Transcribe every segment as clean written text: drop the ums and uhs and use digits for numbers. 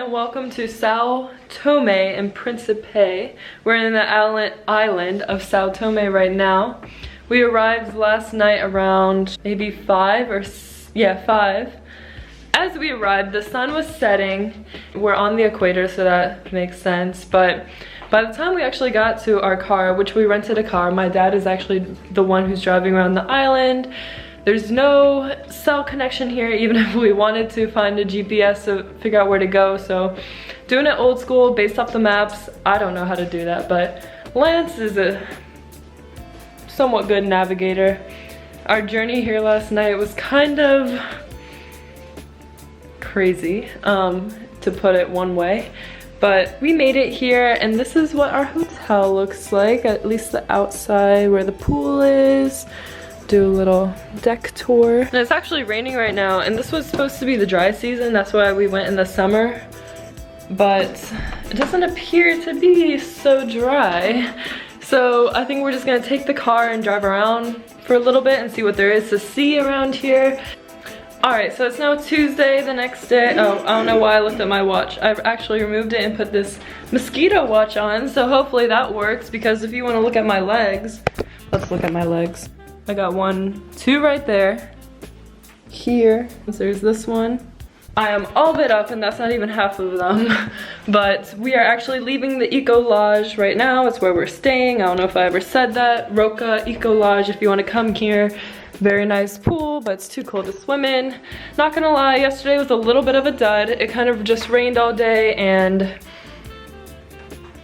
and welcome to São Tomé and Principe. We're in the island of São Tomé right now. We arrived last night around maybe 5. As we arrived, the sun was setting. We're on the equator, so that makes sense. But by the time we actually got to our car, which we rented a car, my dad is actually the one who's driving around the island. There's no cell connection here, even if we wanted to find a GPS to figure out where to go. So doing it old school based off the maps, I don't know how to do that, but Lance is a somewhat good navigator. Our journey here last night was kind of crazy, to put it one way. But we made it here, and this is what our hotel looks like, at least the outside where the pool is. Do a little deck tour. And it's actually raining right now, and this was supposed to be the dry season. That's why we went in the summer. But it doesn't appear to be so dry. So I think we're just gonna take the car and drive around for a little bit and see what there is to see around here. Alright, so it's now Tuesday, the next day. Oh, I don't know why I looked at my watch. I've actually removed it and put this mosquito watch on, so hopefully that works, because if you want to look at my legs, let's look at my legs. I got 1, 2 right there. Here, there's this one. I am all bit up, and that's not even half of them. But we are actually leaving the Eco Lodge right now. It's where we're staying. I don't know if I ever said that. Roca Eco Lodge, if you want to come here. Very nice pool, but it's too cold to swim in. Not gonna lie, yesterday was a little bit of a dud. It kind of just rained all day, and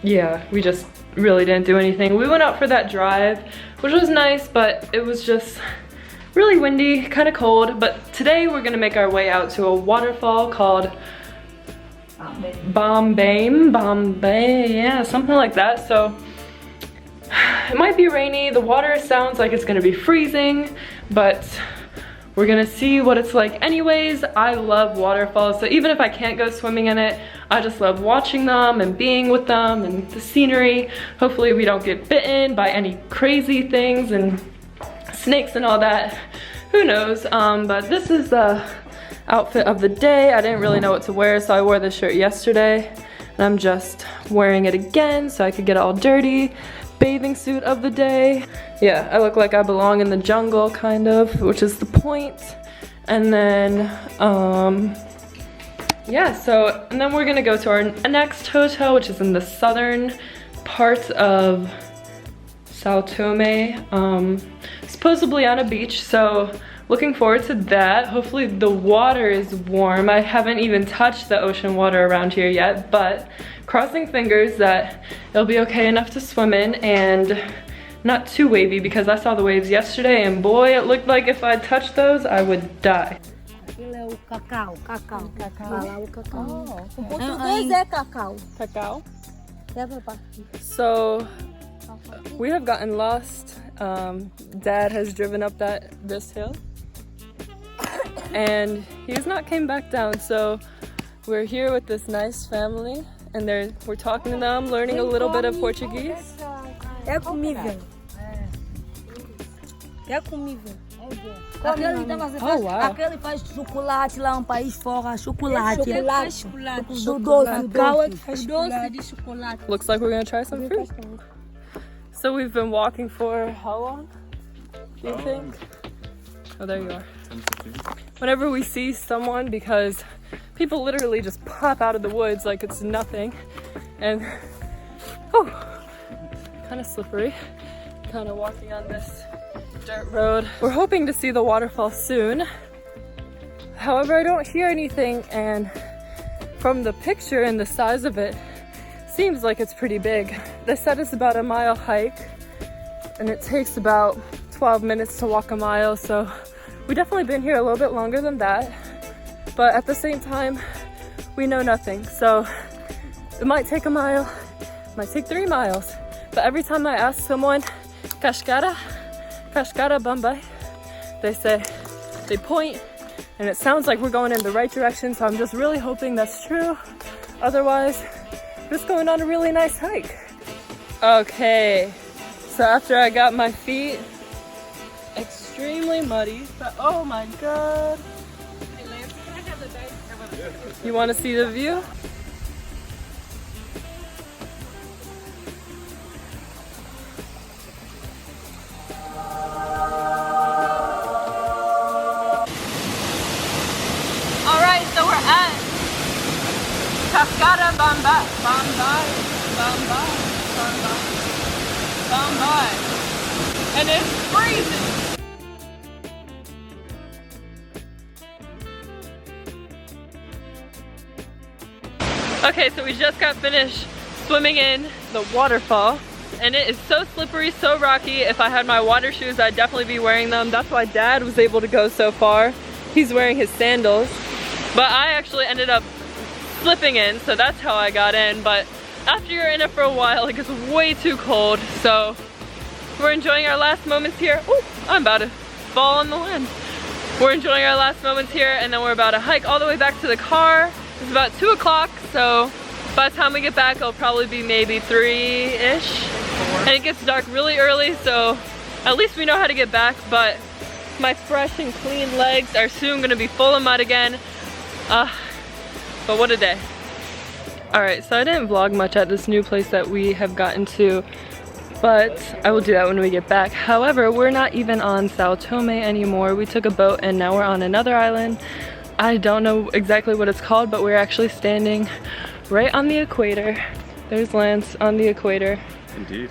yeah, we just really didn't do anything. We went out for that drive, which was nice, but it was just really windy, kind of cold. But today we're gonna make our way out to a waterfall called Bombay, yeah, something like that. So it might be rainy. The water sounds like it's gonna be freezing, but we're gonna see what it's like anyways. I love waterfalls, so even if I can't go swimming in it, I just love watching them and being with them and the scenery. Hopefully we don't get bitten by any crazy things and snakes and all that. Who knows? But this is the outfit of the day. I didn't really know what to wear, so I wore this shirt yesterday, and I'm just wearing it again so I could get it all dirty. Bathing suit of the day. Yeah, I look like I belong in the jungle, kind of, which is the point. And then, yeah, so, and then we're gonna go to our next hotel, which is in the southern part of São Tomé, supposedly on a beach, so looking forward to that. Hopefully the water is warm. I haven't even touched the ocean water around here yet, but crossing fingers that it'll be okay enough to swim in and not too wavy, because I saw the waves yesterday and boy, it looked like if I touched those, I would die. Cacau. Cacao? So, we have gotten lost. Dad has driven up this hill and he's not came back down, so we're here with this nice family, and we're talking to them, learning a little bit of Portuguese. É comível. É comível. Aquele faz chocolate lá, país fora, chocolate. Do doce de chocolate. Looks like we're gonna try some fruit. So we've been walking for how long, do you think? Oh, there you are. Whenever we see someone, because people literally just pop out of the woods like it's nothing, and kind of slippery, kind of walking on this dirt road. We're hoping to see the waterfall soon. However, I don't hear anything, and from the picture and the size of it, seems like it's pretty big. They said it's about a mile hike, and it takes about 12 minutes to walk a mile, so we've definitely been here a little bit longer than that. But at the same time, we know nothing. So it might take a mile, it might take 3 miles. But every time I ask someone, Cascada Bombay, they point, and it sounds like we're going in the right direction, so I'm just really hoping that's true. Otherwise, just going on a really nice hike. Okay, so after I got my feet extremely muddy, but oh my god. You want to see the view? Cascada Bamba, Bamba, Bamba, Bamba, Bamba. And it's freezing. Okay, so we just got finished swimming in the waterfall, and it is so slippery, so rocky. If I had my water shoes, I'd definitely be wearing them. That's why Dad was able to go so far. He's wearing his sandals, but I actually ended up slipping in, so that's how I got in. But after you're in it for a while, it gets way too cold, so we're enjoying our last moments here. Ooh, I'm about to fall on the land. We're enjoying our last moments here, and then we're about to hike all the way back to the car. It's about 2 o'clock, so by the time we get back, it'll probably be maybe 3-ish. And it gets dark really early, so at least we know how to get back, but my fresh and clean legs are soon gonna be full of mud again. But what a day. Alright, so I didn't vlog much at this new place that we have gotten to, but I will do that when we get back. However, we're not even on São Tomé anymore. We took a boat and now we're on another island. I don't know exactly what it's called, but we're actually standing right on the equator. There's Lance on the equator. Indeed.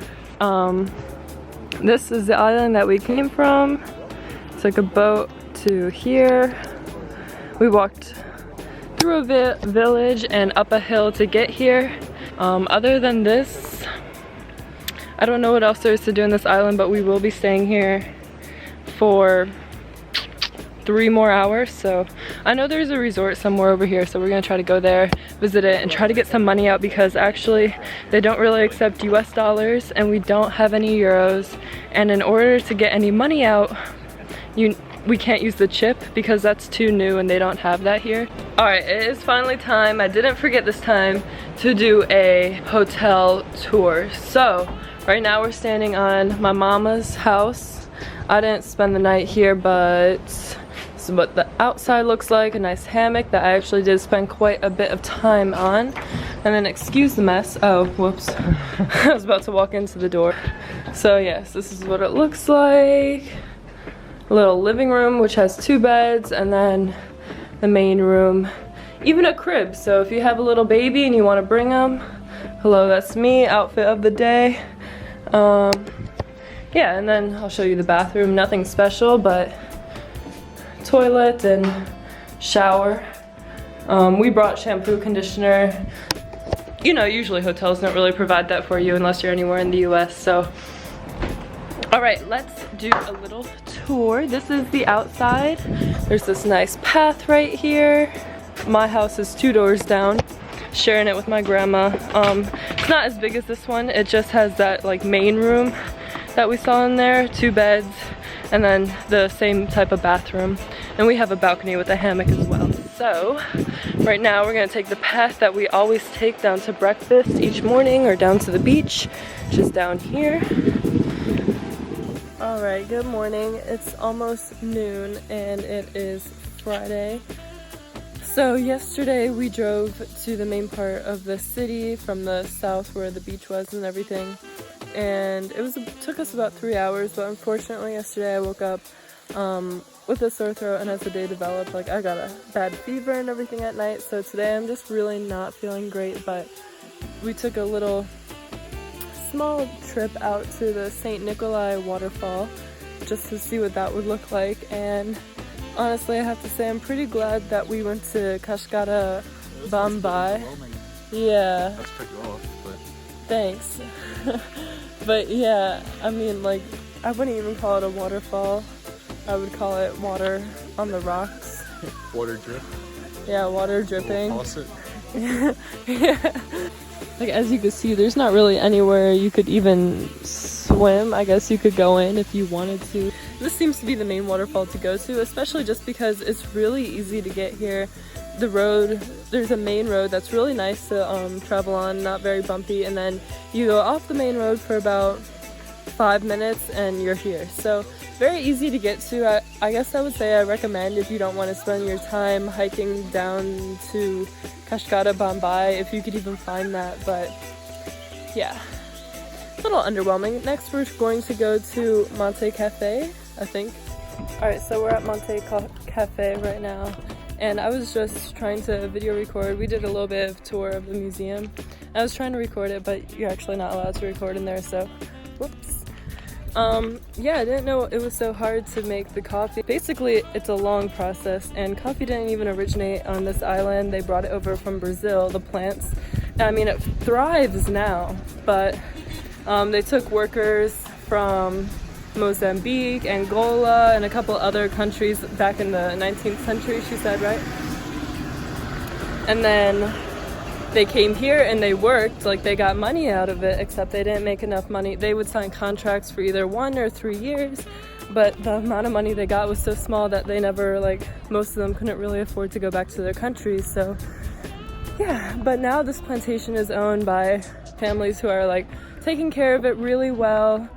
This is the island that we came from. Took a boat to here. We walked through a village and up a hill to get here. Other than this, I don't know what else there is to do in this island, but we will be staying here for 3 more hours. So I know there's a resort somewhere over here, so we're gonna try to go there, visit it, and try to get some money out, because actually they don't really accept US dollars and we don't have any euros, and in order to get any money out, we can't use the chip because that's too new and they don't have that here. Alright, it is finally time. I didn't forget this time to do a hotel tour. So right now we're standing on my mama's house. I didn't spend the night here, but this is what the outside looks like. A nice hammock that I actually did spend quite a bit of time on. And then excuse the mess. Oh, whoops. I was about to walk into the door. So yes, this is what it looks like. A little living room which has 2 beds, and then the main room. Even a crib, so if you have a little baby and you want to bring them, hello, that's me, outfit of the day. Yeah, and then I'll show you the bathroom. Nothing special, but toilet and shower. We brought shampoo, conditioner. You know, usually hotels don't really provide that for you unless you're anywhere in the US, so. Alright, let's do a little tour. This is the outside. There's this nice path right here. My house is 2 doors down, sharing it with my grandma. It's not as big as this one. It just has that like main room that we saw in there, 2 beds, and then the same type of bathroom. And we have a balcony with a hammock as well. So right now we're gonna take the path that we always take down to breakfast each morning, or down to the beach, which is down here. Alright, good morning. It's almost noon and it is Friday. So yesterday we drove to the main part of the city from the south where the beach was and everything. And it took us about 3 hours, but unfortunately yesterday I woke up with a sore throat, and as the day developed, like, I got a bad fever and everything at night. So today I'm just really not feeling great, but we took a little small trip out to the St. Nikolai waterfall just to see what that would look like. And honestly, I have to say I'm pretty glad that we went to Cascada Bamba. Yeah. That's cut you off, but thanks. But yeah, I mean, like, I wouldn't even call it a waterfall. I would call it water on the rocks. Water drip. Yeah, water dripping. Faucet. Yeah. Like, as you can see, there's not really anywhere you could even swim. I guess you could go in if you wanted to. This seems to be the main waterfall to go to, especially just because it's really easy to get here. The road, there's a main road that's really nice to travel on, not very bumpy, and then you go off the main road for about 5 minutes and you're here. So very easy to get to. I guess I would say I recommend if you don't want to spend your time hiking down to Cascada Bamba, if you could even find that. But yeah, a little underwhelming. Next we're going to go to Monte Cafe, I think. Alright, so we're at Monte Cafe right now, and I was just trying to video record. We did a little bit of tour of the museum. I was trying to record it, but you're actually not allowed to record in there, so whoops. Yeah, I didn't know it was so hard to make the coffee. Basically, it's a long process, and coffee didn't even originate on this island. They brought it over from Brazil, the plants. I mean, it thrives now, but they took workers from Mozambique, Angola, and a couple other countries back in the 19th century, she said, right? And then they came here and they worked, like they got money out of it, except they didn't make enough money. They would sign contracts for either 1 or 3 years, but the amount of money they got was so small that they never, like, most of them couldn't really afford to go back to their countries. So yeah, but now this plantation is owned by families who are like taking care of it really well.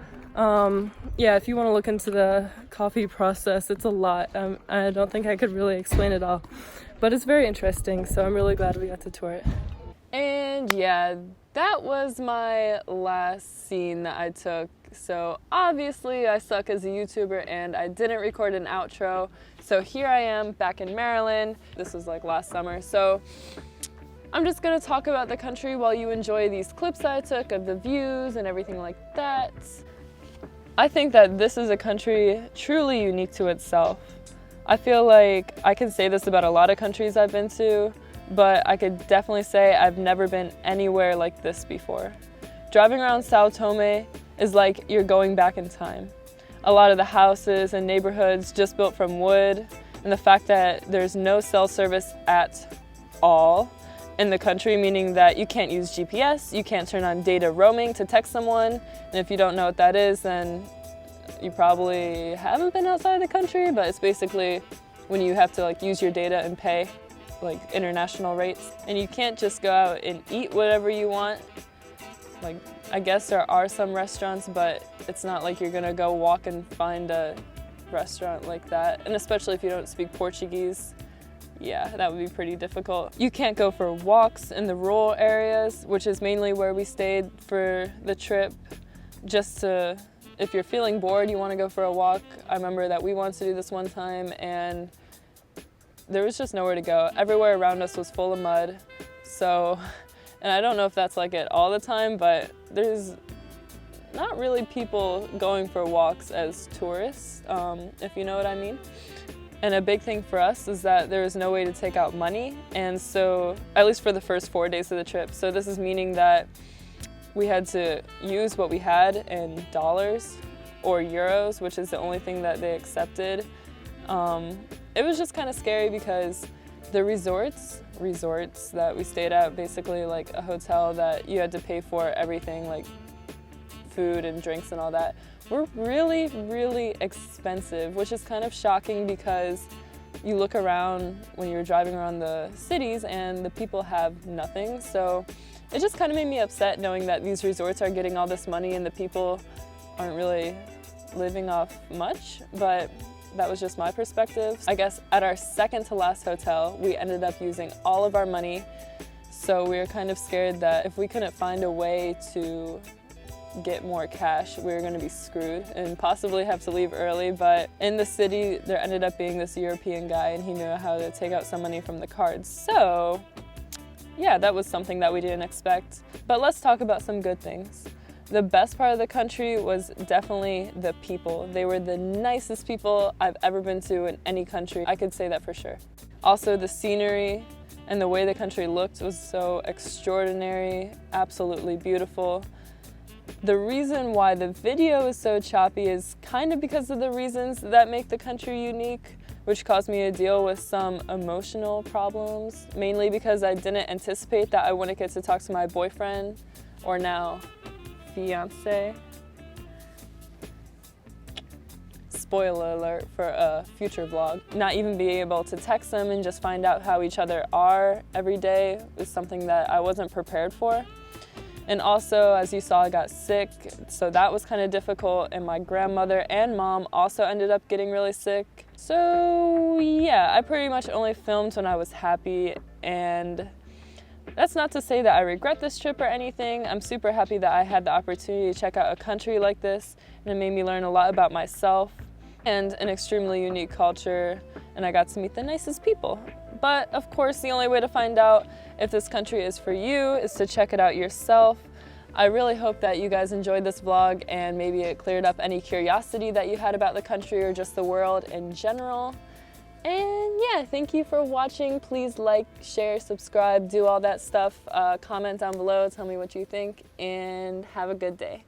Yeah, if you want to look into the coffee process, it's a lot. I don't think I could really explain it all, but it's very interesting, so I'm really glad we got to tour it. And yeah, that was my last scene that I took. So obviously I suck as a YouTuber and I didn't record an outro. So here I am back in Maryland. This was like last summer. So I'm just gonna talk about the country while you enjoy these clips I took of the views and everything like that. I think that this is a country truly unique to itself. I feel like I can say this about a lot of countries I've been to, but I could definitely say I've never been anywhere like this before. Driving around São Tomé is like you're going back in time. A lot of the houses and neighborhoods just built from wood, and the fact that there's no cell service at all in the country, meaning that you can't use GPS, you can't turn on data roaming to text someone, and if you don't know what that is, then you probably haven't been outside the country, but it's basically when you have to like use your data and pay like international rates, and you can't just go out and eat whatever you want. Like, I guess there are some restaurants, but it's not like you're gonna go walk and find a restaurant like that, and especially if you don't speak Portuguese. Yeah, that would be pretty difficult. You can't go for walks in the rural areas, which is mainly where we stayed for the trip, just to, if you're feeling bored, you want to go for a walk. I remember that we wanted to do this one time and there was just nowhere to go. Everywhere around us was full of mud. So, and I don't know if that's like it all the time, but there's not really people going for walks as tourists, if you know what I mean. And a big thing for us is that there was no way to take out money, and so, at least for the first 4 days of the trip. So this is meaning that we had to use what we had in dollars or euros, which is the only thing that they accepted. It was just kind of scary because the resorts that we stayed at, basically like a hotel that you had to pay for everything, like food and drinks and all that, were really, really expensive, which is kind of shocking because you look around when you're driving around the cities and the people have nothing. So it just kind of made me upset knowing that these resorts are getting all this money and the people aren't really living off much, but that was just my perspective. I guess at our second to last hotel, we ended up using all of our money. So we were kind of scared that if we couldn't find a way to get more cash, we were going to be screwed and possibly have to leave early. But in the city, there ended up being this European guy and he knew how to take out some money from the cards. So yeah, that was something that we didn't expect. But let's talk about some good things. The best part of the country was definitely the people. They were the nicest people I've ever been to in any country. I could say that for sure. Also, the scenery and the way the country looked was so extraordinary, absolutely beautiful. The reason why the video is so choppy is kind of because of the reasons that make the country unique, which caused me to deal with some emotional problems, mainly because I didn't anticipate that I wouldn't get to talk to my boyfriend, or now fiance. Spoiler alert for a future vlog. Not even being able to text them and just find out how each other are every day is something that I wasn't prepared for. And also, as you saw, I got sick, so that was kind of difficult, and my grandmother and mom also ended up getting really sick. So yeah, I pretty much only filmed when I was happy, and that's not to say that I regret this trip or anything. I'm super happy that I had the opportunity to check out a country like this, and it made me learn a lot about myself and an extremely unique culture, and I got to meet the nicest people. But of course, the only way to find out if this country is for you is to check it out yourself. I really hope that you guys enjoyed this vlog and maybe it cleared up any curiosity that you had about the country or just the world in general. And yeah, thank you for watching. Please like, share, subscribe, do all that stuff. Comment down below, tell me what you think, and have a good day.